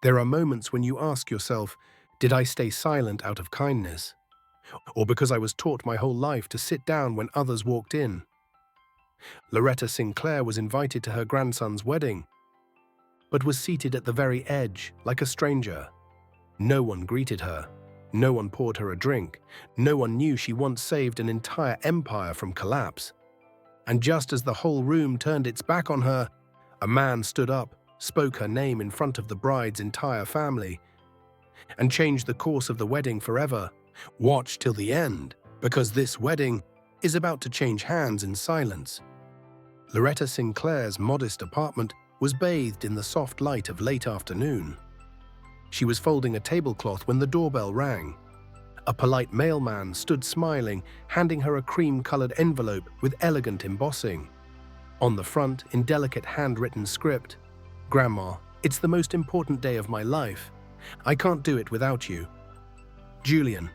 There are moments when you ask yourself, did I stay silent out of kindness? Or because I was taught my whole life to sit down when others walked in? Loretta Sinclair was invited to her grandson's wedding, but was seated at the very edge, like a stranger. No one greeted her. No one poured her a drink. No one knew she once saved an entire empire from collapse. And just as the whole room turned its back on her, a man stood up, spoke her name in front of the bride's entire family, and changed the course of the wedding forever. Watch till the end, because this wedding is about to change hands in silence. Loretta Sinclair's modest apartment was bathed in the soft light of late afternoon. She was folding a tablecloth when the doorbell rang. A polite mailman stood smiling, handing her a cream-colored envelope with elegant embossing. On the front, in delicate handwritten script, "Grandma, it's the most important day of my life. I can't do it without you. Julian."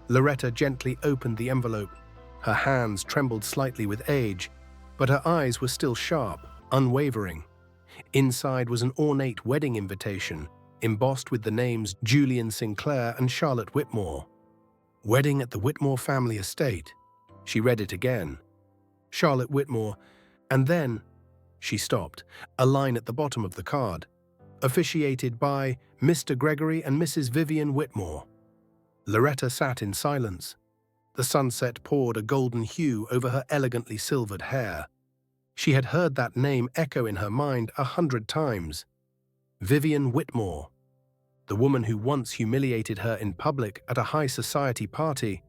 Loretta gently opened the envelope. Her hands trembled slightly with age, but her eyes were still sharp, unwavering. Inside was an ornate wedding invitation, embossed with the names Julian Sinclair and Charlotte Whitmore. Wedding at the Whitmore family estate. She read it again. Charlotte Whitmore, and then she stopped, a line at the bottom of the card. Officiated by Mr. Gregory and Mrs. Vivian Whitmore. Loretta sat in silence. The sunset poured a golden hue over her elegantly silvered hair. She had heard that name echo in her mind 100 times. Vivian Whitmore, the woman who once humiliated her in public at a high society party,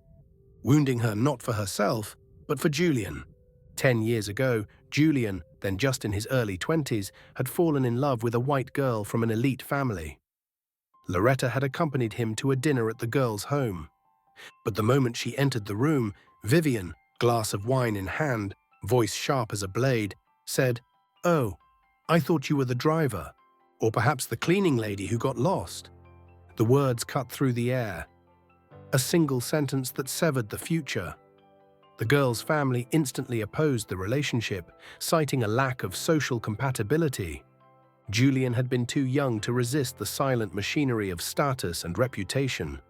wounding her not for herself, but for Julian. 10 years ago, Julian, then just in his early 20s, had fallen in love with a white girl from an elite family. Loretta had accompanied him to a dinner at the girl's home. But the moment she entered the room, Vivian, glass of wine in hand, voice sharp as a blade, said, "Oh, I thought you were the driver, or perhaps the cleaning lady who got lost." The words cut through the air. A single sentence that severed the future. The girl's family instantly opposed the relationship, citing a lack of social compatibility. Julian had been too young to resist the silent machinery of status and reputation.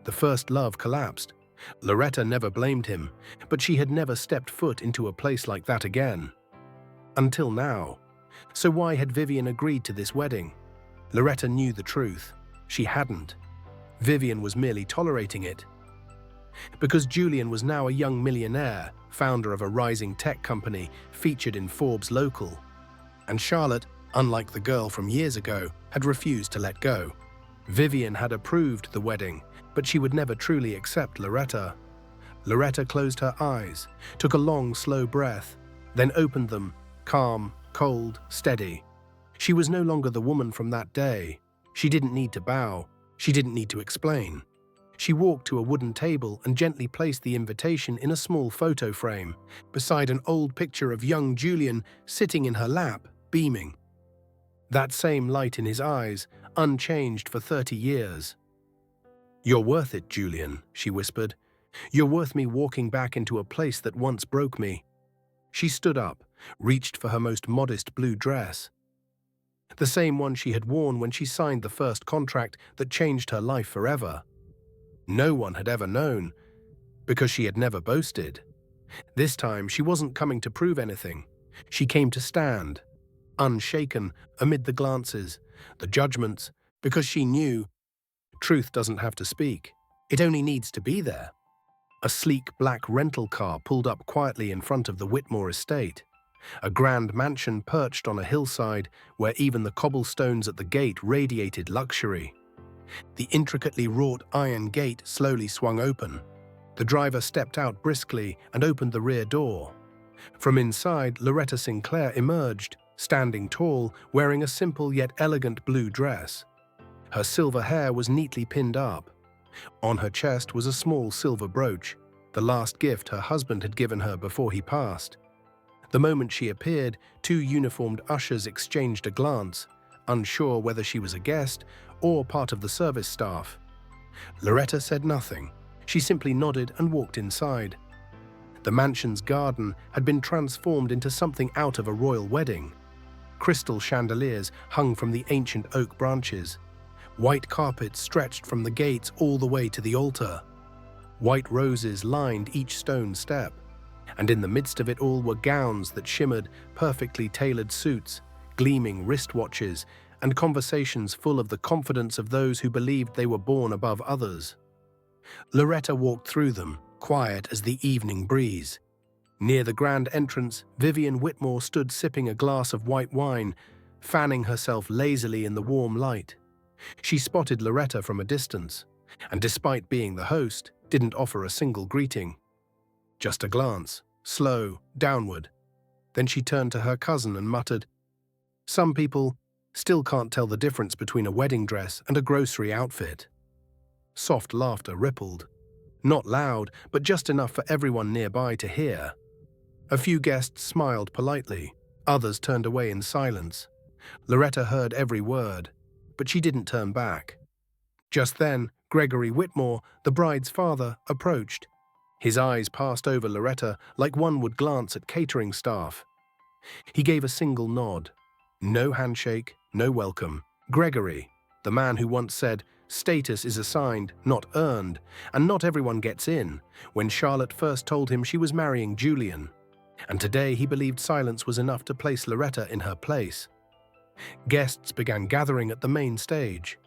The first love collapsed. Loretta never blamed him, but she had never stepped foot into a place like that again. Until now. So why had Vivian agreed to this wedding? Loretta knew the truth. She hadn't. Vivian was merely tolerating it. Because Julian was now a young millionaire, founder of a rising tech company featured in Forbes Local. And Charlotte, unlike the girl from years ago, had refused to let go. Vivian had approved the wedding, but she would never truly accept Loretta. Loretta closed her eyes, took a long, slow breath, then opened them, calm, cold, steady. She was no longer the woman from that day. She didn't need to bow. She didn't need to explain. She walked to a wooden table and gently placed the invitation in a small photo frame, beside an old picture of young Julian sitting in her lap, beaming. That same light in his eyes, unchanged for 30 years. "You're worth it, Julian," she whispered. "You're worth me walking back into a place that once broke me." She stood up, reached for her most modest blue dress. The same one she had worn when she signed the first contract that changed her life forever. No one had ever known, because she had never boasted. This time she wasn't coming to prove anything. She came to stand, unshaken amid the glances, the judgments, because she knew truth doesn't have to speak. It only needs to be there. A sleek black rental car pulled up quietly in front of the Whitmore estate. A grand mansion perched on a hillside where even the cobblestones at the gate radiated luxury. The intricately wrought iron gate slowly swung open. The driver stepped out briskly and opened the rear door. From inside, Loretta Sinclair emerged, standing tall, wearing a simple yet elegant blue dress. Her silver hair was neatly pinned up. On her chest was a small silver brooch, the last gift her husband had given her before he passed. The moment she appeared, 2 uniformed ushers exchanged a glance, unsure whether she was a guest or part of the service staff. Loretta said nothing. She simply nodded and walked inside. The mansion's garden had been transformed into something out of a royal wedding. Crystal chandeliers hung from the ancient oak branches. White carpets stretched from the gates all the way to the altar. White roses lined each stone step. And in the midst of it all were gowns that shimmered, perfectly tailored suits, gleaming wristwatches, and conversations full of the confidence of those who believed they were born above others. Loretta walked through them, quiet as the evening breeze. Near the grand entrance, Vivian Whitmore stood sipping a glass of white wine, fanning herself lazily in the warm light. She spotted Loretta from a distance, and despite being the host, didn't offer a single greeting. Just a glance, slow, downward. Then she turned to her cousin and muttered, "Some people still can't tell the difference between a wedding dress and a grocery outfit." Soft laughter rippled. Not loud, but just enough for everyone nearby to hear. A few guests smiled politely. Others turned away in silence. Loretta heard every word, but she didn't turn back. Just then, Gregory Whitmore, the bride's father, approached. His eyes passed over Loretta like one would glance at catering staff. He gave a single nod. No handshake, no welcome. Gregory, the man who once said, "Status is assigned, not earned, and not everyone gets in," when Charlotte first told him she was marrying Julian. And today he believed silence was enough to place Loretta in her place. Guests began gathering at the main stage.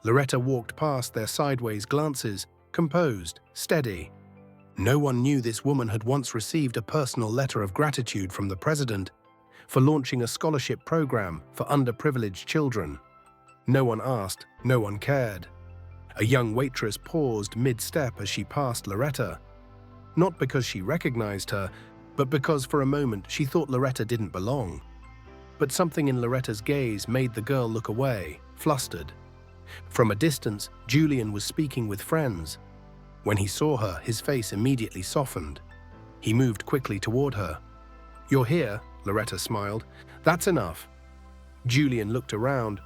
Loretta walked past their sideways glances, composed, steady. No one knew this woman had once received a personal letter of gratitude from the president for launching a scholarship program for underprivileged children. No one asked, no one cared. A young waitress paused mid-step as she passed Loretta. Not because she recognized her, but because for a moment she thought Loretta didn't belong. But something in Loretta's gaze made the girl look away, flustered. From a distance, Julian was speaking with friends. When he saw her, his face immediately softened. He moved quickly toward her. "You're here," Loretta smiled. "That's enough." Julian looked around.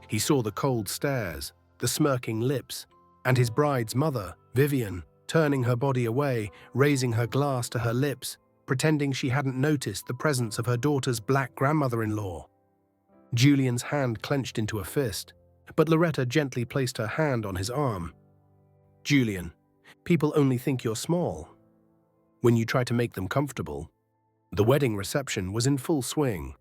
He saw the cold stares, the smirking lips, and his bride's mother, Vivian, turning her body away, raising her glass to her lips, pretending she hadn't noticed the presence of her daughter's black grandmother-in-law. Julian's hand clenched into a fist, but Loretta gently placed her hand on his arm. "Julian, people only think you're small when you try to make them comfortable." The wedding reception was in full swing.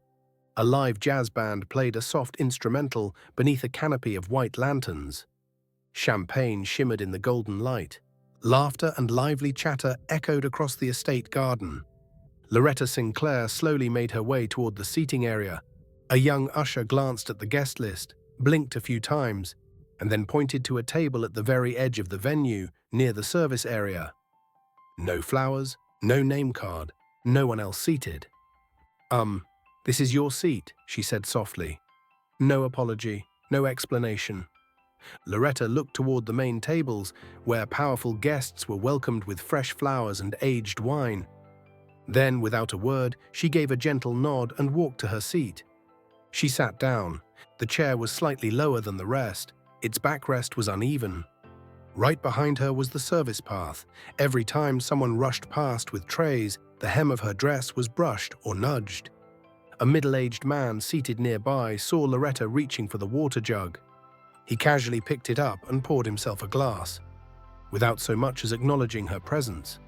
A live jazz band played a soft instrumental beneath a canopy of white lanterns. Champagne shimmered in the golden light. Laughter and lively chatter echoed across the estate garden. Loretta Sinclair slowly made her way toward the seating area. A young usher glanced at the guest list, blinked a few times, and then pointed to a table at the very edge of the venue, near the service area. No flowers, no name card, no one else seated. This is your seat," she said softly. No apology, no explanation. Loretta looked toward the main tables, where powerful guests were welcomed with fresh flowers and aged wine. Then, without a word, she gave a gentle nod and walked to her seat. She sat down. The chair was slightly lower than the rest. Its backrest was uneven. Right behind her was the service path. Every time someone rushed past with trays, the hem of her dress was brushed or nudged. A middle-aged man seated nearby saw Loretta reaching for the water jug. He casually picked it up and poured himself a glass, without so much as acknowledging her presence.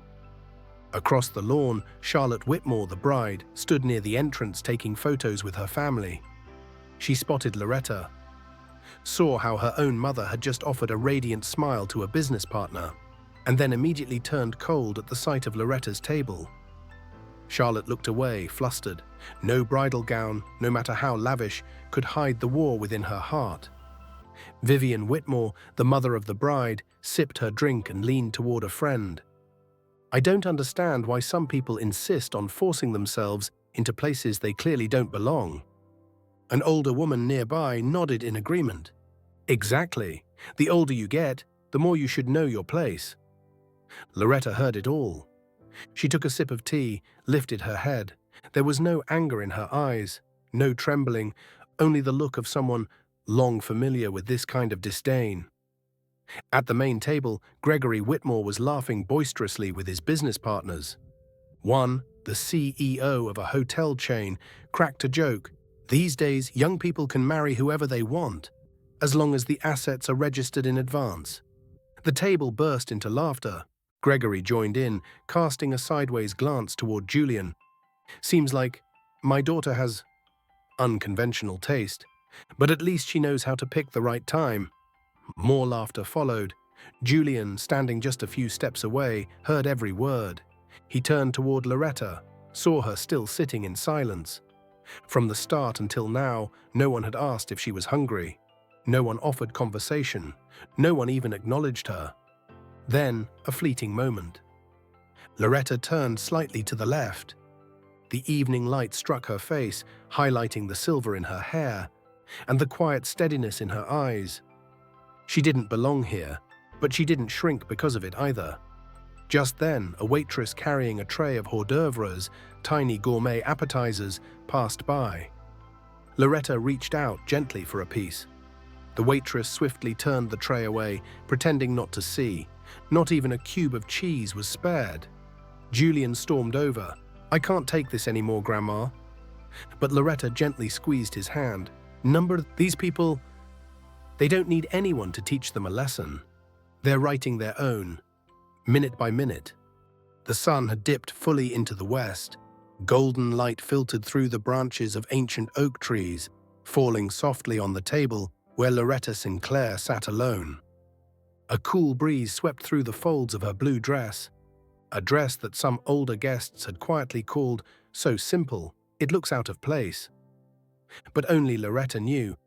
Across the lawn, Charlotte Whitmore, the bride, stood near the entrance taking photos with her family. She spotted Loretta, saw how her own mother had just offered a radiant smile to a business partner, and then immediately turned cold at the sight of Loretta's table. Charlotte looked away, flustered. No bridal gown, no matter how lavish, could hide the war within her heart. Vivian Whitmore, the mother of the bride, sipped her drink and leaned toward a friend. "I don't understand why some people insist on forcing themselves into places they clearly don't belong." An older woman nearby nodded in agreement. "Exactly. The older you get, the more you should know your place." Loretta heard it all. She took a sip of tea, lifted her head. There was no anger in her eyes, no trembling, only the look of someone long familiar with this kind of disdain. At the main table, Gregory Whitmore was laughing boisterously with his business partners. One, the CEO of a hotel chain, cracked a joke, These days, young people can marry whoever they want, as long as the assets are registered in advance. The table burst into laughter. Gregory joined in, casting a sideways glance toward Julian. Seems like my daughter has unconventional taste, but at least she knows how to pick the right time. More laughter followed. Julian, standing just a few steps away, heard every word. He turned toward Loretta, saw her still sitting in silence. From the start until now, no one had asked if she was hungry. No one offered conversation. No one even acknowledged her. Then, a fleeting moment. Loretta turned slightly to the left. The evening light struck her face, highlighting the silver in her hair and the quiet steadiness in her eyes. She didn't belong here, but she didn't shrink because of it either. Just then, a waitress carrying a tray of hors d'oeuvres, tiny gourmet appetizers, passed by. Loretta reached out gently for a piece. The waitress swiftly turned the tray away, pretending not to see. Not even a cube of cheese was spared. Julian stormed over. "I can't take this anymore, Grandma." But Loretta gently squeezed his hand. These people, they don't need anyone to teach them a lesson. They're writing their own, minute by minute. The sun had dipped fully into the west. Golden light filtered through the branches of ancient oak trees, falling softly on the table where Loretta Sinclair sat alone. A cool breeze swept through the folds of her blue dress, a dress that some older guests had quietly called so simple it looks out of place. But only Loretta knew.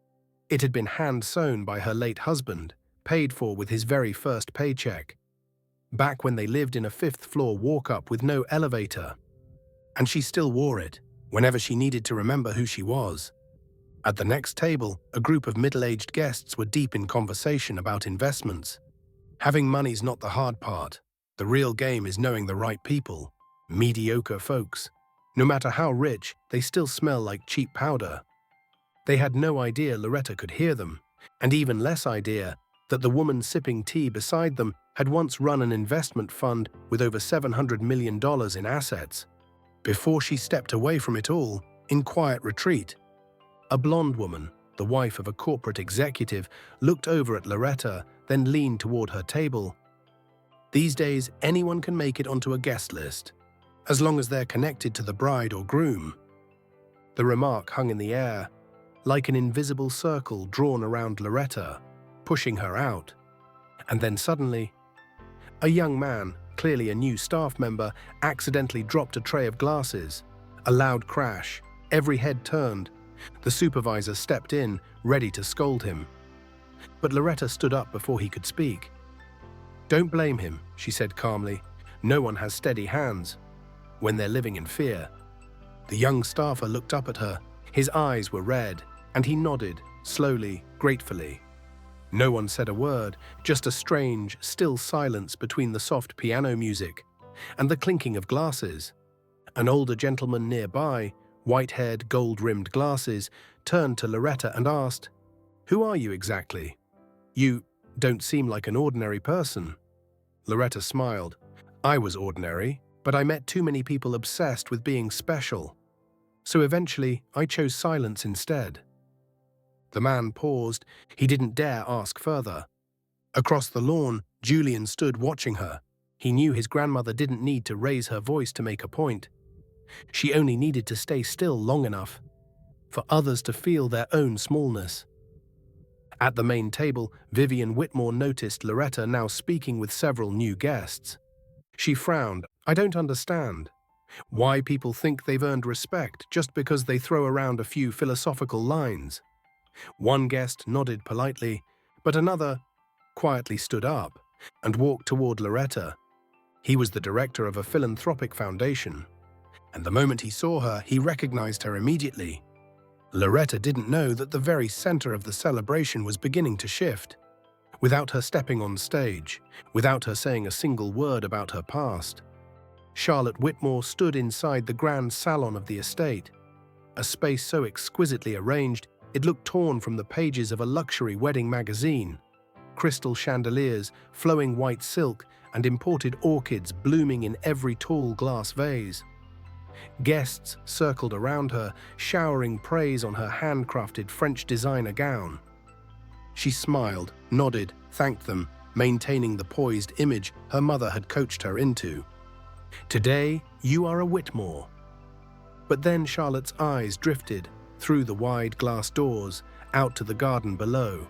It had been hand-sewn by her late husband, paid for with his very first paycheck, back when they lived in a fifth-floor walk-up with no elevator. And she still wore it, whenever she needed to remember who she was. At the next table, a group of middle-aged guests were deep in conversation about investments. Having money's not the hard part. The real game is knowing the right people. Mediocre folks. No matter how rich, they still smell like cheap powder. They had no idea Loretta could hear them, and even less idea that the woman sipping tea beside them had once run an investment fund with over $700 million in assets. Before she stepped away from it all, in quiet retreat, a blonde woman, the wife of a corporate executive, looked over at Loretta, then leaned toward her table. These days, anyone can make it onto a guest list, as long as they're connected to the bride or groom. The remark hung in the air, like an invisible circle drawn around Loretta, pushing her out. And then suddenly, a young man, clearly a new staff member, accidentally dropped a tray of glasses. A loud crash. Every head turned. The supervisor stepped in, ready to scold him. But Loretta stood up before he could speak. "Don't blame him," she said calmly. "No one has steady hands when they're living in fear." The young staffer looked up at her. His eyes were red, and he nodded, slowly, gratefully. No one said a word, just a strange, still silence between the soft piano music and the clinking of glasses. An older gentleman nearby, white-haired, gold-rimmed glasses, turned to Loretta and asked, "Who are you exactly? You don't seem like an ordinary person." Loretta smiled. "I was ordinary, but I met too many people obsessed with being special. So eventually, I chose silence instead." The man paused. He didn't dare ask further. Across the lawn, Julian stood watching her. He knew his grandmother didn't need to raise her voice to make a point. She only needed to stay still long enough for others to feel their own smallness. At the main table, Vivian Whitmore noticed Loretta now speaking with several new guests. She frowned. "I don't understand why people think they've earned respect just because they throw around a few philosophical lines." One guest nodded politely, but another quietly stood up and walked toward Loretta. He was the director of a philanthropic foundation, and the moment he saw her, he recognized her immediately. Loretta didn't know that the very center of the celebration was beginning to shift. Without her stepping on stage, without her saying a single word about her past, Charlotte Whitmore stood inside the grand salon of the estate, a space so exquisitely arranged it looked torn from the pages of a luxury wedding magazine. Crystal chandeliers, flowing white silk, and imported orchids blooming in every tall glass vase. Guests circled around her, showering praise on her handcrafted French designer gown. She smiled, nodded, thanked them, maintaining the poised image her mother had coached her into. "Today, you are a Whitmore." But then Charlotte's eyes drifted through the wide glass doors out to the garden below,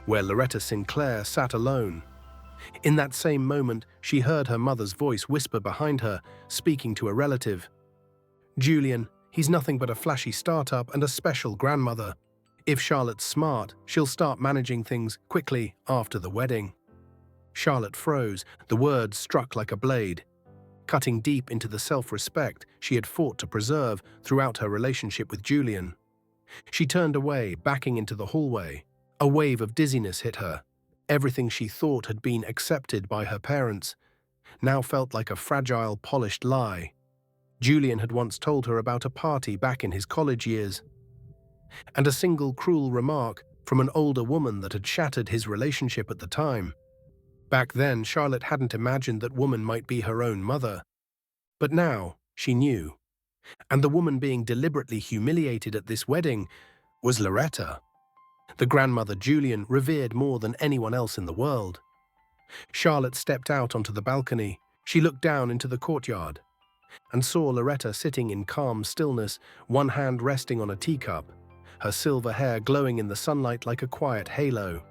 where Loretta Sinclair sat alone. In that same moment, she heard her mother's voice whisper behind her, speaking to a relative. "Julian, he's nothing but a flashy startup and a special grandmother. If Charlotte's smart, she'll start managing things quickly after the wedding." Charlotte froze, the words struck like a blade, cutting deep into the self-respect she had fought to preserve throughout her relationship with Julian. She turned away, backing into the hallway. A wave of dizziness hit her. Everything she thought had been accepted by her parents now felt like a fragile, polished lie. Julian had once told her about a party back in his college years, and a single cruel remark from an older woman that had shattered his relationship at the time. Back then, Charlotte hadn't imagined that woman might be her own mother. But now, she knew. And the woman being deliberately humiliated at this wedding was Loretta, the grandmother Julian revered more than anyone else in the world. Charlotte stepped out onto the balcony. She looked down into the courtyard and saw Loretta sitting in calm stillness, one hand resting on a teacup, her silver hair glowing in the sunlight like a quiet halo.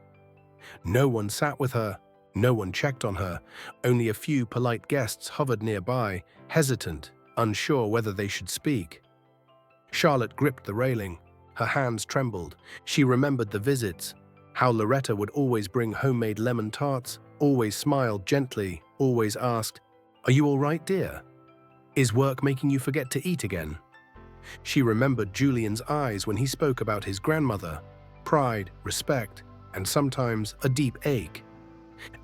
No one sat with her. No one checked on her. Only a few polite guests hovered nearby, hesitant, unsure whether they should speak. Charlotte gripped the railing. Her hands trembled. She remembered the visits, how Loretta would always bring homemade lemon tarts, always smiled gently, always asked, "Are you all right, dear? Is work making you forget to eat again?" She remembered Julian's eyes when he spoke about his grandmother, pride, respect, and sometimes a deep ache.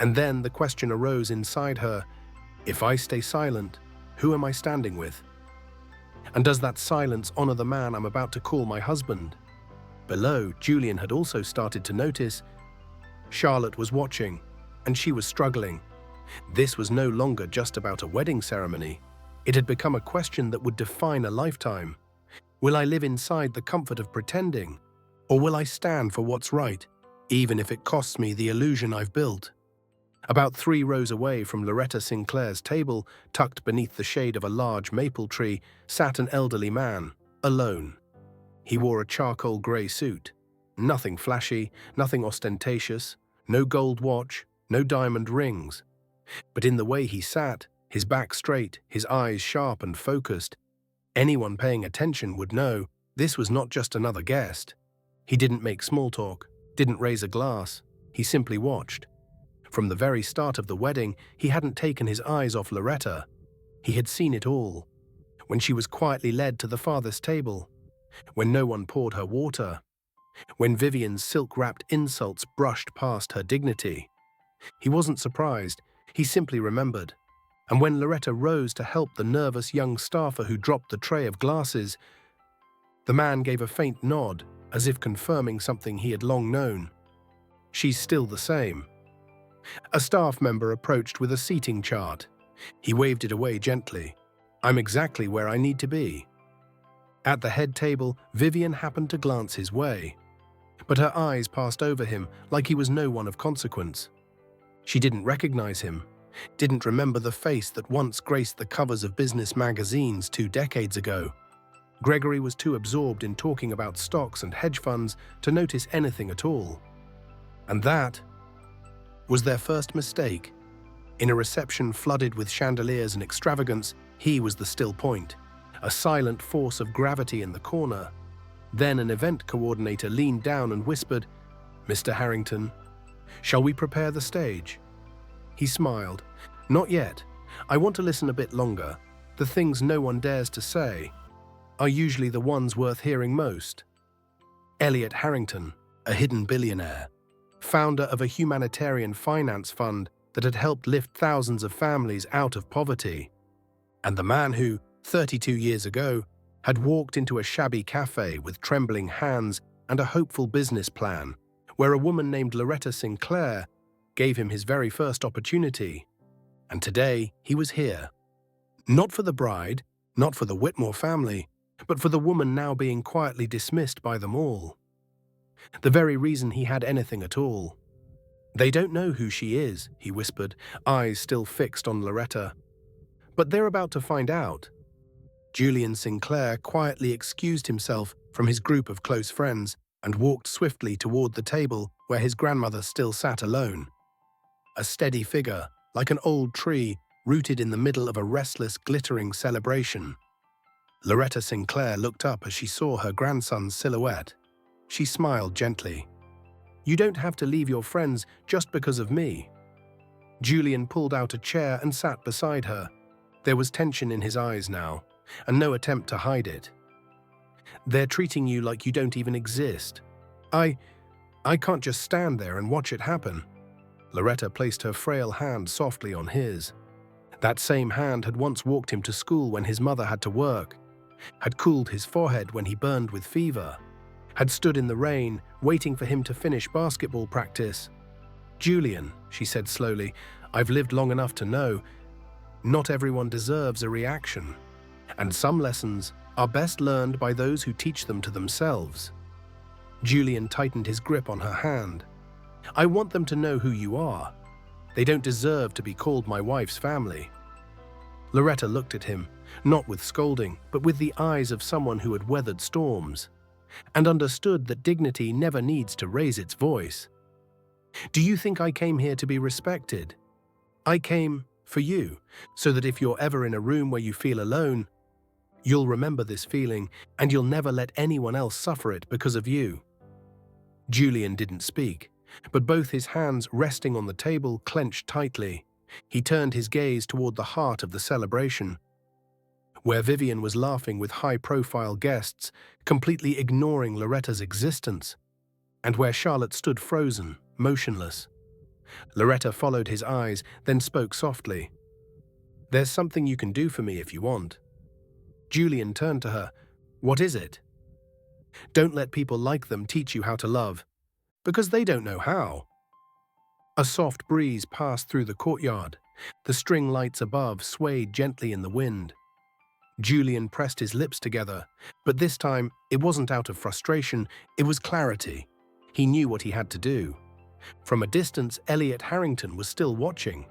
And then the question arose inside her, if I stay silent, who am I standing with? And does that silence honor the man I'm about to call my husband? Below, Julian had also started to notice. Charlotte was watching, and she was struggling. This was no longer just about a wedding ceremony. It had become a question that would define a lifetime. Will I live inside the comfort of pretending, or will I stand for what's right, even if it costs me the illusion I've built? About 3 rows away from Loretta Sinclair's table, tucked beneath the shade of a large maple tree, sat an elderly man, alone. He wore a charcoal grey suit. Nothing flashy, nothing ostentatious, no gold watch, no diamond rings. But in the way he sat, his back straight, his eyes sharp and focused, anyone paying attention would know this was not just another guest. He didn't make small talk, didn't raise a glass. He simply watched. From the very start of the wedding, he hadn't taken his eyes off Loretta. He had seen it all. When she was quietly led to the farthest table, when no one poured her water, when Vivian's silk-wrapped insults brushed past her dignity. He wasn't surprised, he simply remembered. And when Loretta rose to help the nervous young staffer who dropped the tray of glasses, the man gave a faint nod, as if confirming something he had long known. She's still the same. A staff member approached with a seating chart. He waved it away gently. I'm exactly where I need to be. At the head table, Vivian happened to glance his way, but her eyes passed over him like he was no one of consequence. She didn't recognize him, didn't remember the face that once graced the covers of business magazines 2 decades ago. Gregory was too absorbed in talking about stocks and hedge funds to notice anything at all. And that was their first mistake. In a reception flooded with chandeliers and extravagance, he was the still point, a silent force of gravity in the corner. Then an event coordinator leaned down and whispered, "Mr. Harrington, shall we prepare the stage?" He smiled. "Not yet. I want to listen a bit longer. The things no one dares to say are usually the ones worth hearing most." Elliot Harrington, a hidden billionaire, founder of a humanitarian finance fund that had helped lift thousands of families out of poverty, and the man who, 32 years ago, had walked into a shabby cafe with trembling hands and a hopeful business plan, where a woman named Loretta Sinclair gave him his very first opportunity. And today, he was here. Not for the bride, Not for the Whitmore family, but for the woman now being quietly dismissed by them all. The very reason he had anything at all. "They don't know who she is," he whispered, eyes still fixed on Loretta. "But they're about to find out." Julian Sinclair quietly excused himself from his group of close friends and walked swiftly toward the table where his grandmother still sat alone. A steady figure, like an old tree, rooted in the middle of a restless, glittering celebration. Loretta Sinclair looked up as she saw her grandson's silhouette. She smiled gently. "You don't have to leave your friends just because of me." Julian pulled out a chair and sat beside her. There was tension in his eyes now, and no attempt to hide it. "They're treating you like you don't even exist. I can't just stand there and watch it happen." Loretta placed her frail hand softly on his. That same hand had once walked him to school when his mother had to work, had cooled his forehead when he burned with fever, had stood in the rain, waiting for him to finish basketball practice. "Julian," she said slowly, "I've lived long enough to know, not everyone deserves a reaction, and some lessons are best learned by those who teach them to themselves." Julian tightened his grip on her hand. "I want them to know who you are. They don't deserve to be called my wife's family." Loretta looked at him, not with scolding, but with the eyes of someone who had weathered storms, and understood that dignity never needs to raise its voice. "Do you think I came here to be respected? I came for you, so that if you're ever in a room where you feel alone, you'll remember this feeling, and you'll never let anyone else suffer it because of you." Julian didn't speak, but both his hands resting on the table clenched tightly. He turned his gaze toward the heart of the celebration, where Vivian was laughing with high-profile guests, completely ignoring Loretta's existence, and where Charlotte stood frozen, motionless. Loretta followed his eyes, then spoke softly. "There's something you can do for me if you want." Julian turned to her. "What is it?" "Don't let people like them teach you how to love, because they don't know how." A soft breeze passed through the courtyard. The string lights above swayed gently in the wind. Julian pressed his lips together, but this time it wasn't out of frustration, it was clarity. He knew what he had to do. From a distance, Elliot Harrington was still watching.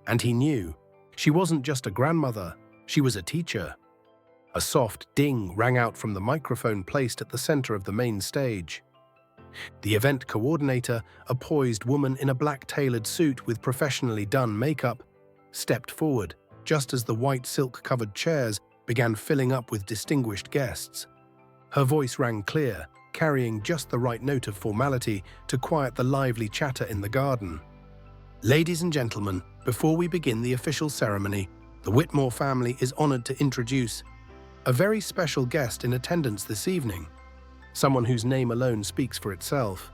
And he knew. She wasn't just a grandmother, she was a teacher. A soft ding rang out from the microphone placed at the center of the main stage. The event coordinator, a poised woman in a black tailored suit with professionally done makeup, stepped forward just as the white silk-covered chairs began filling up with distinguished guests. Her voice rang clear, carrying just the right note of formality to quiet the lively chatter in the garden. "Ladies and gentlemen, before we begin the official ceremony, the Whitmore family is honored to introduce a very special guest in attendance this evening, someone whose name alone speaks for itself,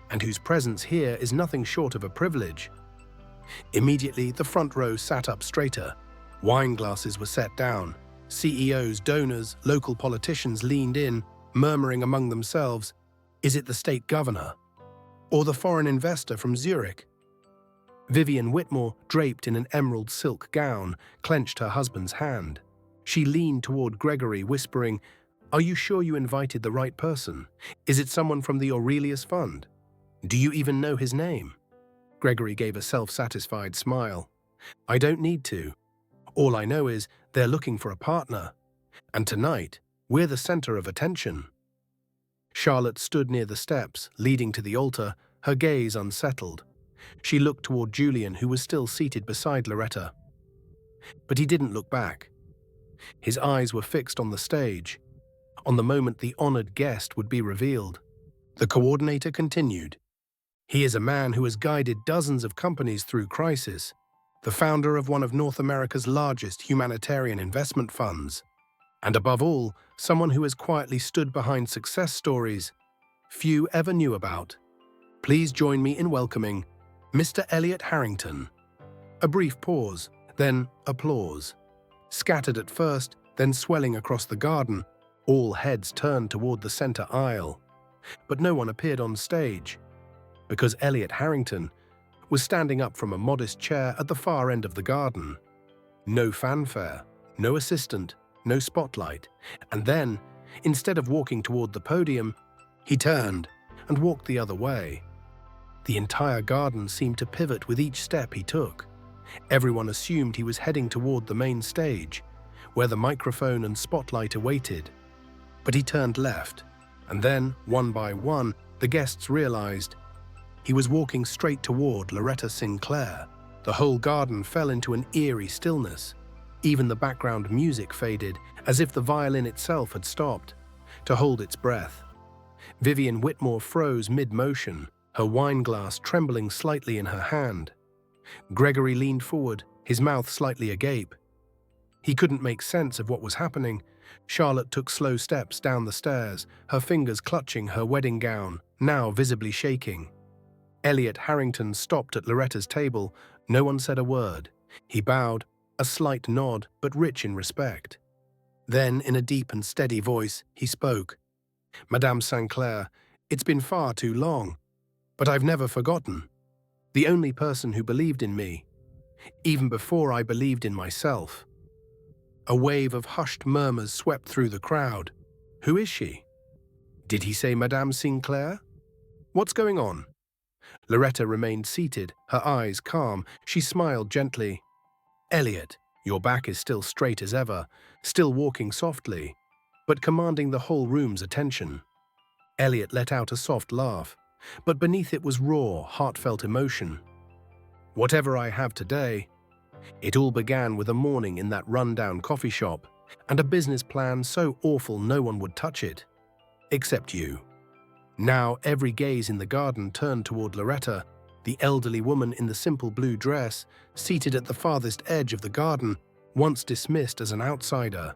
and whose presence here is nothing short of a privilege." Immediately, the front row sat up straighter. Wine glasses were set down. CEOs, donors, local politicians leaned in, murmuring among themselves, "Is it the state governor? Or the foreign investor from Zurich?" Vivian Whitmore, draped in an emerald silk gown, clenched her husband's hand. She leaned toward Gregory, whispering, "Are you sure you invited the right person? Is it someone from the Aurelius Fund? Do you even know his name?" Gregory gave a self-satisfied smile. "I don't need to. All I know is they're looking for a partner. And tonight, we're the center of attention." Charlotte stood near the steps, leading to the altar, her gaze unsettled. She looked toward Julian, who was still seated beside Loretta. But he didn't look back. His eyes were fixed on the stage, on the moment the honored guest would be revealed. The coordinator continued. "He is a man who has guided dozens of companies through crisis, the founder of one of North America's largest humanitarian investment funds, and above all, someone who has quietly stood behind success stories few ever knew about. Please join me in welcoming Mr. Elliot Harrington." A brief pause, then applause. Scattered at first, then swelling across the garden, all heads turned toward the center aisle. But no one appeared on stage, because Elliot Harrington was standing up from a modest chair at the far end of the garden. No fanfare, No assistant, no spotlight. And then, instead of walking toward the podium, he turned and walked the other way. The entire garden seemed to pivot with each step he took. Everyone assumed he was heading toward the main stage, where the microphone and spotlight awaited. But he turned left, and then, one by one, the guests realized he was walking straight toward Loretta Sinclair. The whole garden fell into an eerie stillness. Even the background music faded, as if the violin itself had stopped to hold its breath. Vivian Whitmore froze mid-motion, her wine glass trembling slightly in her hand. Gregory leaned forward, his mouth slightly agape. He couldn't make sense of what was happening. Charlotte took slow steps down the stairs, her fingers clutching her wedding gown, now visibly shaking. Elliot Harrington stopped at Loretta's table. No one said a word. He bowed, a slight nod, but rich in respect. Then, in a deep and steady voice, he spoke. "Madame Sinclair, it's been far too long, but I've never forgotten. The only person who believed in me, even before I believed in myself." A wave of hushed murmurs swept through the crowd. Who is she? Did he say Madame Sinclair? What's going on? Loretta remained seated, her eyes calm. She smiled gently. Elliot, your back is still straight as ever, still walking softly, but commanding the whole room's attention. Elliot let out a soft laugh, but beneath it was raw, heartfelt emotion. Whatever I have today, it all began with a morning in that run-down coffee shop and a business plan so awful no one would touch it, except you. Now every gaze in the garden turned toward Loretta, the elderly woman in the simple blue dress, seated at the farthest edge of the garden, once dismissed as an outsider,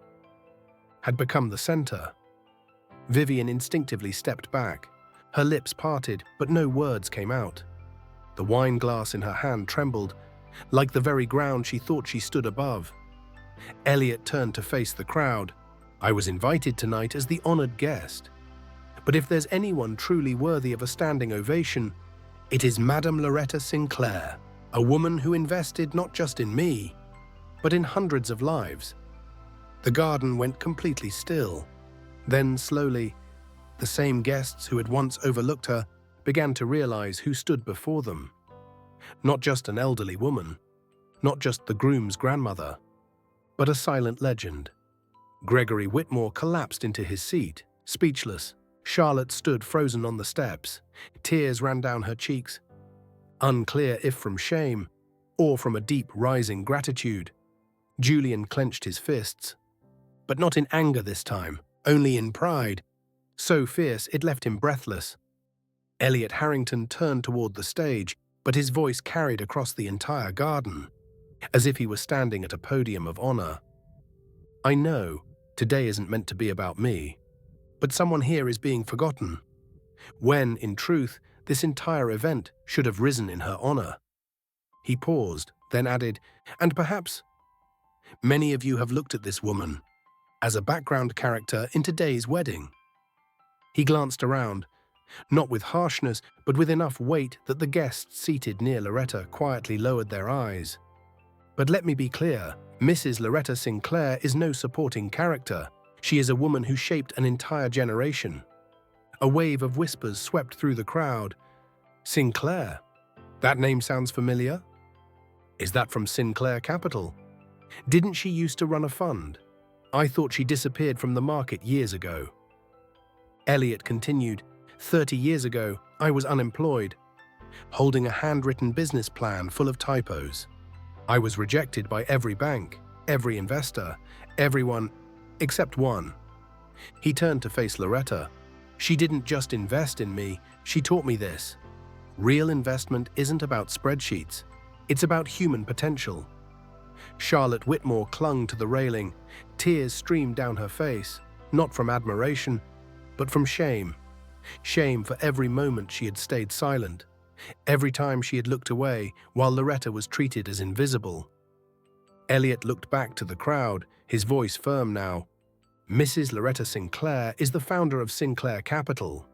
had become the center. Vivian instinctively stepped back. Her lips parted, but no words came out. The wine glass in her hand trembled, like the very ground she thought she stood above. Elliot turned to face the crowd. I was invited tonight as the honored guest. But if there's anyone truly worthy of a standing ovation, it is Madame Loretta Sinclair, a woman who invested not just in me, but in hundreds of lives. The garden went completely still. Then, slowly, the same guests who had once overlooked her began to realize who stood before them. Not just an elderly woman, not just the groom's grandmother, but a silent legend. Gregory Whitmore collapsed into his seat, speechless. Charlotte stood frozen on the steps. Tears ran down her cheeks, unclear if from shame or from a deep rising gratitude. Julian clenched his fists, but not in anger this time, only in pride, so fierce it left him breathless. Elliot Harrington turned toward the stage, but his voice carried across the entire garden, as if he were standing at a podium of honor. I know today isn't meant to be about me, but someone here is being forgotten, when, in truth, this entire event should have risen in her honor. He paused, then added, and perhaps many of you have looked at this woman as a background character in today's wedding. He glanced around, not with harshness, but with enough weight that the guests seated near Loretta quietly lowered their eyes. But let me be clear, Mrs. Loretta Sinclair is no supporting character. She is a woman who shaped an entire generation. A wave of whispers swept through the crowd. Sinclair? That name sounds familiar. Is that from Sinclair Capital? Didn't she used to run a fund? I thought she disappeared from the market years ago. Elliot continued, 30 years ago, I was unemployed, holding a handwritten business plan full of typos. I was rejected by every bank, every investor, everyone, except one. He turned to face Loretta. She didn't just invest in me, she taught me this. Real investment isn't about spreadsheets, it's about human potential. Charlotte Whitmore clung to the railing. Tears streamed down her face, not from admiration, but from shame. Shame for every moment she had stayed silent, every time she had looked away while Loretta was treated as invisible. Elliot looked back to the crowd, his voice firm now. Mrs. Loretta Sinclair is the founder of Sinclair Capital,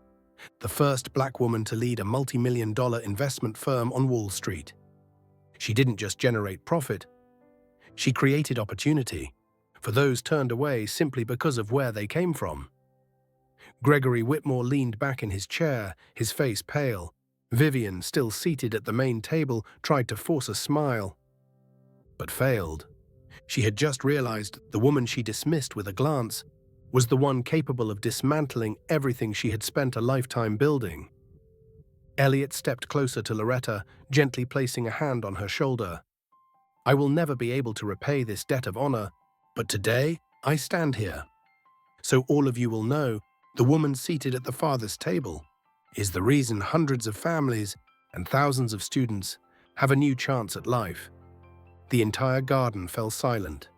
the first black woman to lead a multi-million-dollar investment firm on Wall Street. She didn't just generate profit, she created opportunity. for those turned away simply because of where they came from. Gregory Whitmore leaned back in his chair, his face pale. Vivian, still seated at the main table, tried to force a smile, but failed. She had just realized the woman she dismissed with a glance was the one capable of dismantling everything she had spent a lifetime building. Elliot stepped closer to Loretta, gently placing a hand on her shoulder. "I will never be able to repay this debt of honor, but today I stand here. So all of you will know, the woman seated at the farthest table is the reason hundreds of families and thousands of students have a new chance at life." The entire garden fell silent.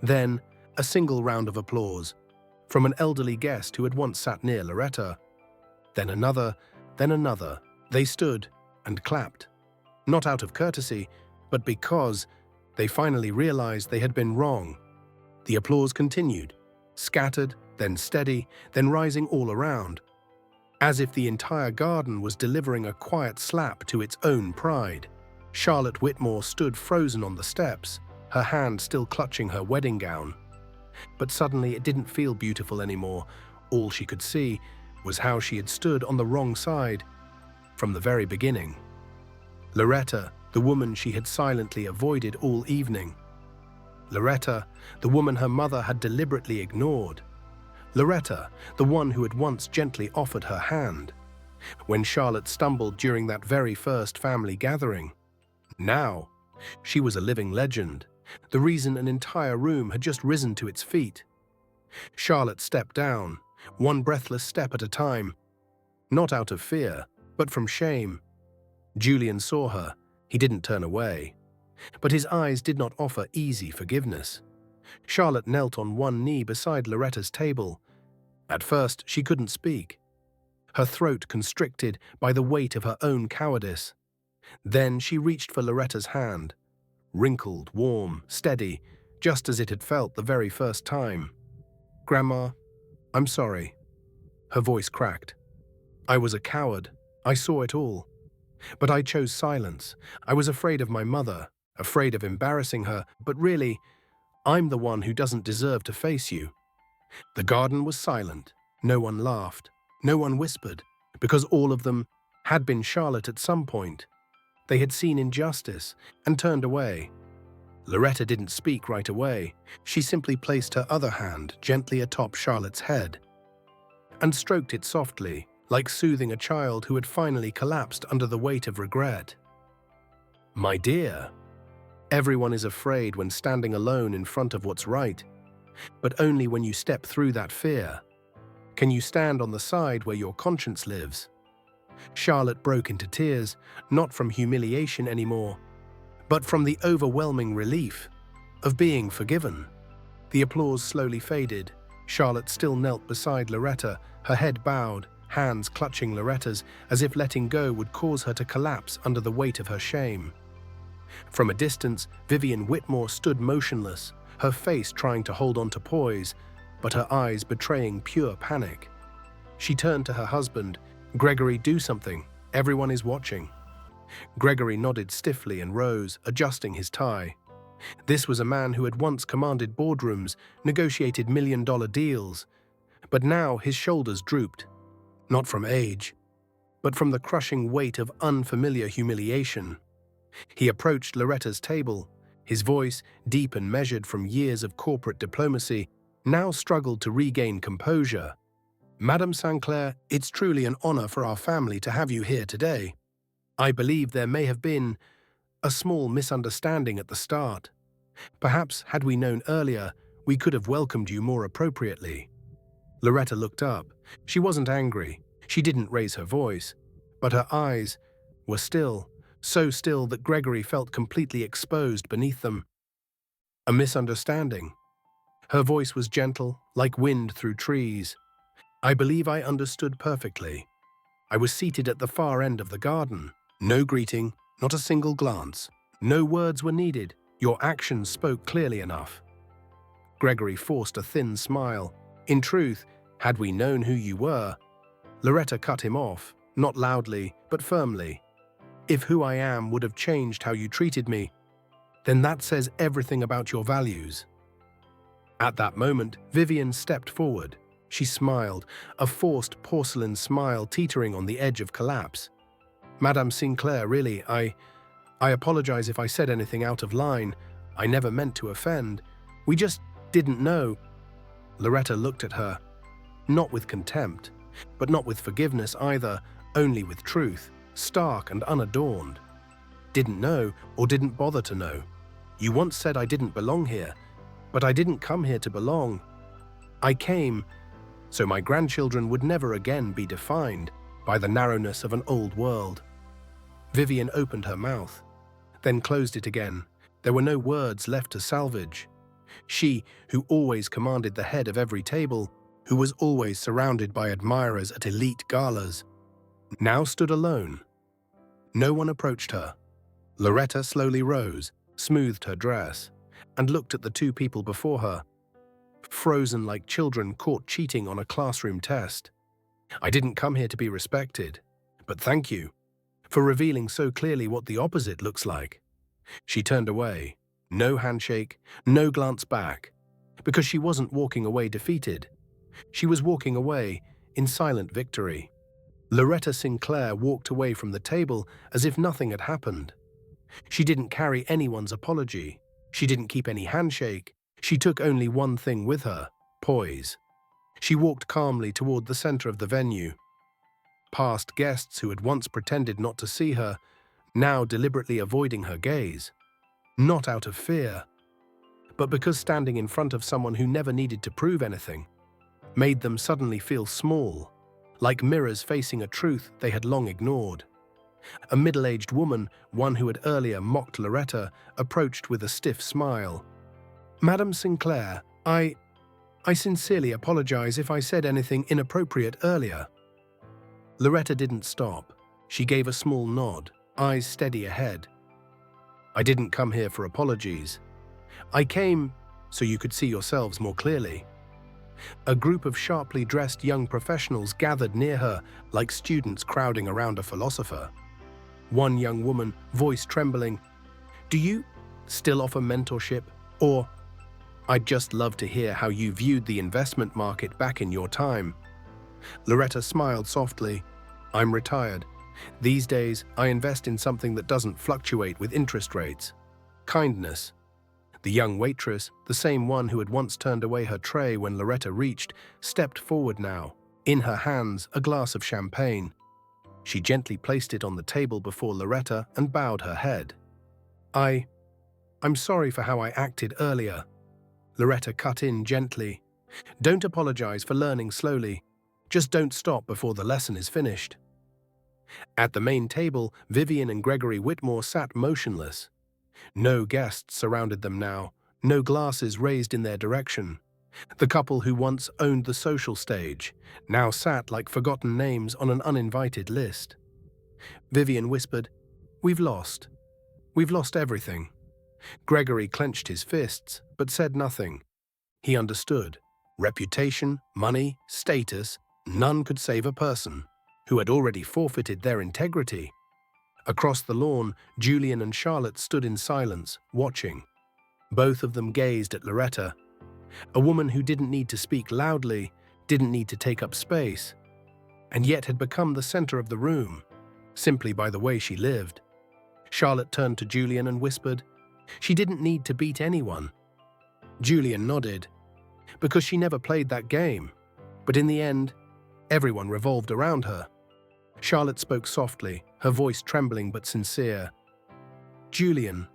Then, a single round of applause from an elderly guest who had once sat near Loretta. Then another, then another. They stood and clapped, not out of courtesy, but because they finally realized they had been wrong. The applause continued, scattered, then steady, then rising all around, as if the entire garden was delivering a quiet slap to its own pride. Charlotte Whitmore stood frozen on the steps, her hand still clutching her wedding gown. But suddenly it didn't feel beautiful anymore. All she could see was how she had stood on the wrong side from the very beginning. Loretta, the woman she had silently avoided all evening. Loretta, the woman her mother had deliberately ignored. Loretta, the one who had once gently offered her hand when Charlotte stumbled during that very first family gathering. Now, she was a living legend, the reason an entire room had just risen to its feet. Charlotte stepped down, one breathless step at a time, not out of fear, but from shame. Julian saw her. He didn't turn away, but his eyes did not offer easy forgiveness. Charlotte knelt on one knee beside Loretta's table. At first, she couldn't speak, her throat constricted by the weight of her own cowardice. Then she reached for Loretta's hand, wrinkled, warm, steady, just as it had felt the very first time. "Grandma, I'm sorry." Her voice cracked. "I was a coward. I saw it all. But I chose silence. I was afraid of my mother, afraid of embarrassing her, but really, I'm the one who doesn't deserve to face you." The garden was silent. No one laughed. No one whispered, because all of them had been Charlotte at some point. They had seen injustice and turned away. Loretta didn't speak right away. She simply placed her other hand gently atop Charlotte's head and stroked it softly, like soothing a child who had finally collapsed under the weight of regret. "My dear, everyone is afraid when standing alone in front of what's right, but only when you step through that fear can you stand on the side where your conscience lives." Charlotte broke into tears, not from humiliation anymore, but from the overwhelming relief of being forgiven. The applause slowly faded. Charlotte still knelt beside Loretta, her head bowed, hands clutching Loretta's as if letting go would cause her to collapse under the weight of her shame. From a distance, Vivian Whitmore stood motionless, her face trying to hold on to poise, but her eyes betraying pure panic. She turned to her husband. "Gregory, do something. Everyone is watching." Gregory nodded stiffly and rose, adjusting his tie. This was a man who had once commanded boardrooms, negotiated million-dollar deals, but now his shoulders drooped, not from age, but from the crushing weight of unfamiliar humiliation. He approached Loretta's table. His voice, deep and measured from years of corporate diplomacy, now struggled to regain composure. "Madame Sinclair, it's truly an honor for our family to have you here today. I believe there may have been a small misunderstanding at the start. Perhaps, had we known earlier, we could have welcomed you more appropriately." Loretta looked up. She wasn't angry. She didn't raise her voice, but her eyes were still, so still that Gregory felt completely exposed beneath them. "A misunderstanding." Her voice was gentle, like wind through trees. "I believe I understood perfectly. I was seated at the far end of the garden. No greeting, not a single glance. No words were needed. Your actions spoke clearly enough." Gregory forced a thin smile. "In truth, had we known who you were..." Loretta cut him off, not loudly, but firmly. "If who I am would have changed how you treated me, then that says everything about your values." At that moment, Vivian stepped forward. She smiled, a forced porcelain smile teetering on the edge of collapse. "Madame Sinclair, really, I apologize if I said anything out of line. I never meant to offend. We just didn't know." Loretta looked at her, not with contempt, but not with forgiveness either, only with truth, stark and unadorned. "Didn't know or didn't bother to know. You once said I didn't belong here, but I didn't come here to belong. I came so my grandchildren would never again be defined by the narrowness of an old world." Vivian opened her mouth, then closed it again. There were no words left to salvage. She, who always commanded the head of every table, who was always surrounded by admirers at elite galas, now stood alone. No one approached her. Loretta slowly rose, smoothed her dress, and looked at the two people before her, frozen like children caught cheating on a classroom test. "I didn't come here to be respected, but thank you for revealing so clearly what the opposite looks like." She turned away. No handshake, no glance back, because she wasn't walking away defeated. She was walking away in silent victory. Loretta Sinclair walked away from the table as if nothing had happened. She didn't carry anyone's apology. She didn't keep any handshake. She took only one thing with her: poise. She walked calmly toward the center of the venue. Past guests who had once pretended not to see her, now deliberately avoiding her gaze. Not out of fear, but because standing in front of someone who never needed to prove anything made them suddenly feel small, like mirrors facing a truth they had long ignored. A middle-aged woman, one who had earlier mocked Loretta, approached with a stiff smile. "Madame Sinclair, I sincerely apologize if I said anything inappropriate earlier." Loretta didn't stop. She gave a small nod, eyes steady ahead. "I didn't come here for apologies. I came so you could see yourselves more clearly." A group of sharply dressed young professionals gathered near her like students crowding around a philosopher. One young woman, voice trembling, "Do you still offer mentorship? Or, I'd just love to hear how you viewed the investment market back in your time." Loretta smiled softly. "I'm retired. These days, I invest in something that doesn't fluctuate with interest rates. Kindness." The young waitress, the same one who had once turned away her tray when Loretta reached, stepped forward now, in her hands a glass of champagne. She gently placed it on the table before Loretta and bowed her head. I'm sorry for how I acted earlier." Loretta cut in gently. "Don't apologize for learning slowly. Just don't stop before the lesson is finished." At the main table, Vivian and Gregory Whitmore sat motionless. No guests surrounded them now, no glasses raised in their direction. The couple who once owned the social stage now sat like forgotten names on an uninvited list. Vivian whispered, We've lost everything." Gregory clenched his fists, but said nothing. He understood. Reputation, money, status, none could save a person who had already forfeited their integrity. Across the lawn, Julian and Charlotte stood in silence, watching. Both of them gazed at Loretta, a woman who didn't need to speak loudly, didn't need to take up space, and yet had become the center of the room, simply by the way she lived. Charlotte turned to Julian and whispered, "She didn't need to beat anyone." Julian nodded, because she never played that game. But in the end, everyone revolved around her. Charlotte spoke softly, her voice trembling but sincere. "Julian."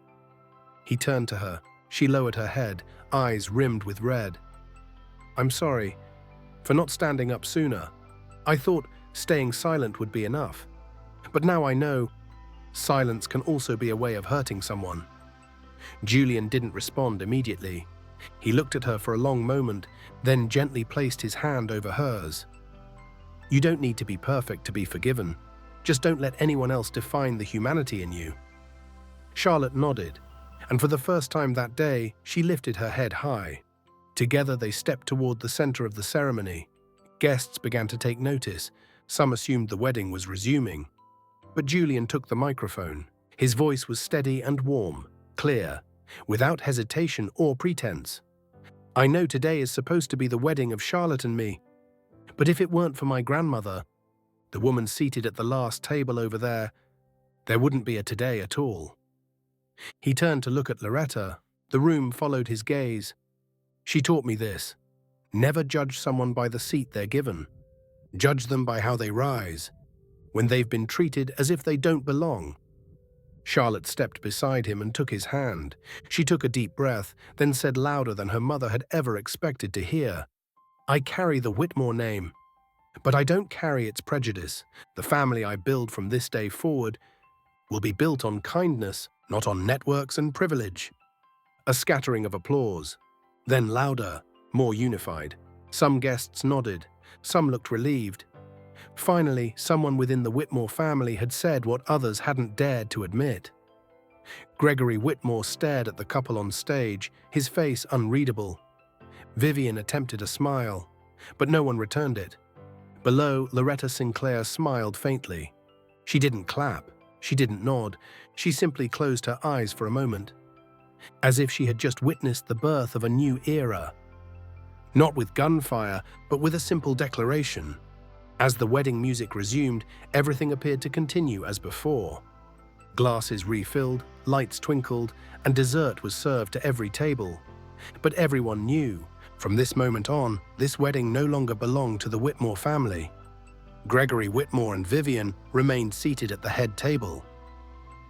He turned to her. She lowered her head, eyes rimmed with red. "I'm sorry for not standing up sooner. I thought staying silent would be enough. But now I know silence can also be a way of hurting someone." Julian didn't respond immediately. He looked at her for a long moment, then gently placed his hand over hers. "You don't need to be perfect to be forgiven. Just don't let anyone else define the humanity in you." Charlotte nodded, and for the first time that day, she lifted her head high. Together they stepped toward the center of the ceremony. Guests began to take notice. Some assumed the wedding was resuming. But Julian took the microphone. His voice was steady and warm, clear, without hesitation or pretense. I know today is supposed to be the wedding of Charlotte and me, but if it weren't for my grandmother, the woman seated at the last table over there wouldn't be a today at all. He turned to look at Loretta. The room followed his gaze. She taught me this. Never judge someone by the seat they're given. Judge them by how they rise, when they've been treated as if they don't belong. Charlotte stepped beside him and took his hand. She took a deep breath, then said louder than her mother had ever expected to hear, "I carry the Whitmore name, but I don't carry its prejudice. The family I build from this day forward will be built on kindness, not on networks and privilege." A scattering of applause. Then louder, more unified. Some guests nodded. Some looked relieved. Finally, someone within the Whitmore family had said what others hadn't dared to admit. Gregory Whitmore stared at the couple on stage, his face unreadable. Vivian attempted a smile, but no one returned it. Below, Loretta Sinclair smiled faintly. She didn't clap. She didn't nod. She simply closed her eyes for a moment, as if she had just witnessed the birth of a new era. Not with gunfire, but with a simple declaration. As the wedding music resumed, everything appeared to continue as before. Glasses refilled, lights twinkled, and dessert was served to every table. But everyone knew, from this moment on, this wedding no longer belonged to the Whitmore family. Gregory Whitmore and Vivian remained seated at the head table.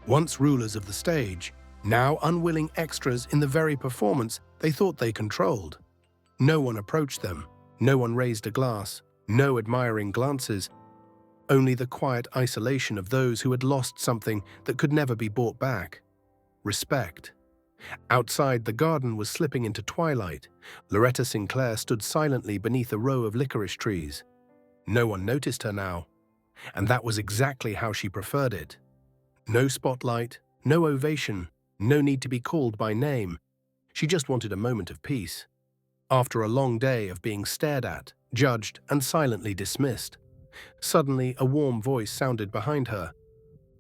Once rulers of the stage, now unwilling extras in the very performance they thought they controlled. No one approached them, no one raised a glass, no admiring glances, only the quiet isolation of those who had lost something that could never be bought back. Respect. Outside, the garden was slipping into twilight. Loretta Sinclair stood silently beneath a row of licorice trees. No one noticed her now, and that was exactly how she preferred it. No spotlight, no ovation, no need to be called by name. She just wanted a moment of peace. After a long day of being stared at, judged, and silently dismissed, suddenly a warm voice sounded behind her.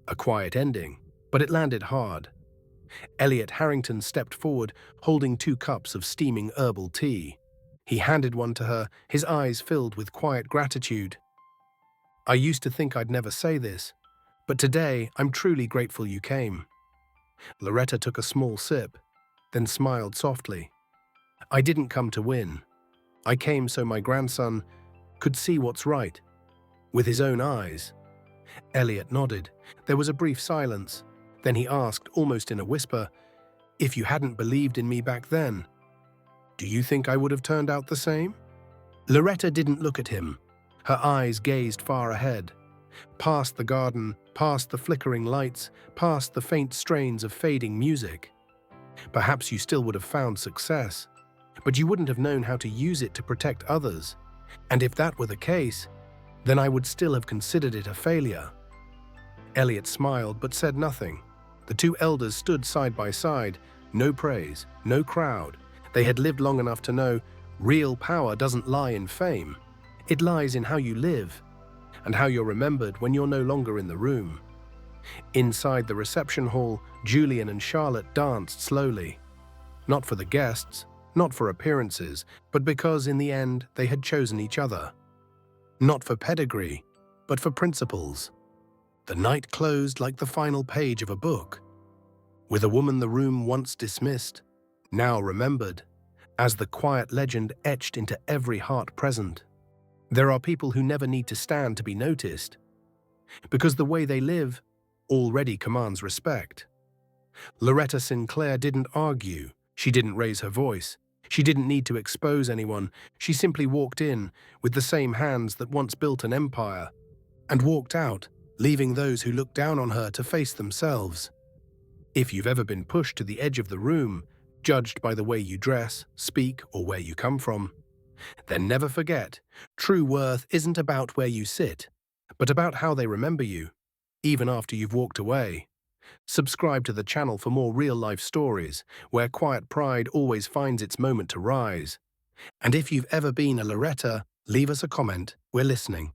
A quiet ending, but it landed hard. Elliot Harrington stepped forward, holding 2 cups of steaming herbal tea. He handed one to her, his eyes filled with quiet gratitude. "I used to think I'd never say this, but today I'm truly grateful you came." Loretta took a small sip, then smiled softly. "I didn't come to win. I came so my grandson could see what's right, with his own eyes." Elliot nodded. There was a brief silence. Then he asked, almost in a whisper, "If you hadn't believed in me back then, do you think I would have turned out the same?" Loretta didn't look at him. Her eyes gazed far ahead, past the garden, past the flickering lights, past the faint strains of fading music. "Perhaps you still would have found success, but you wouldn't have known how to use it to protect others. And if that were the case, then I would still have considered it a failure." Elliot smiled but said nothing. The 2 elders stood side by side, no praise, no crowd. They had lived long enough to know real power doesn't lie in fame. It lies in how you live, and how you're remembered when you're no longer in the room. Inside the reception hall, Julian and Charlotte danced slowly. Not for the guests, not for appearances, but because in the end they had chosen each other. Not for pedigree, but for principles. The night closed like the final page of a book, with a woman the room once dismissed, now remembered, as the quiet legend etched into every heart present. There are people who never need to stand to be noticed, because the way they live already commands respect. Loretta Sinclair didn't argue. She didn't raise her voice. She didn't need to expose anyone. She simply walked in with the same hands that once built an empire, and walked out, leaving those who looked down on her to face themselves. If you've ever been pushed to the edge of the room, judged by the way you dress, speak, or where you come from, then never forget, true worth isn't about where you sit, but about how they remember you, even after you've walked away. Subscribe to the channel for more real-life stories, where quiet pride always finds its moment to rise. And if you've ever been a Loretta, leave us a comment. We're listening.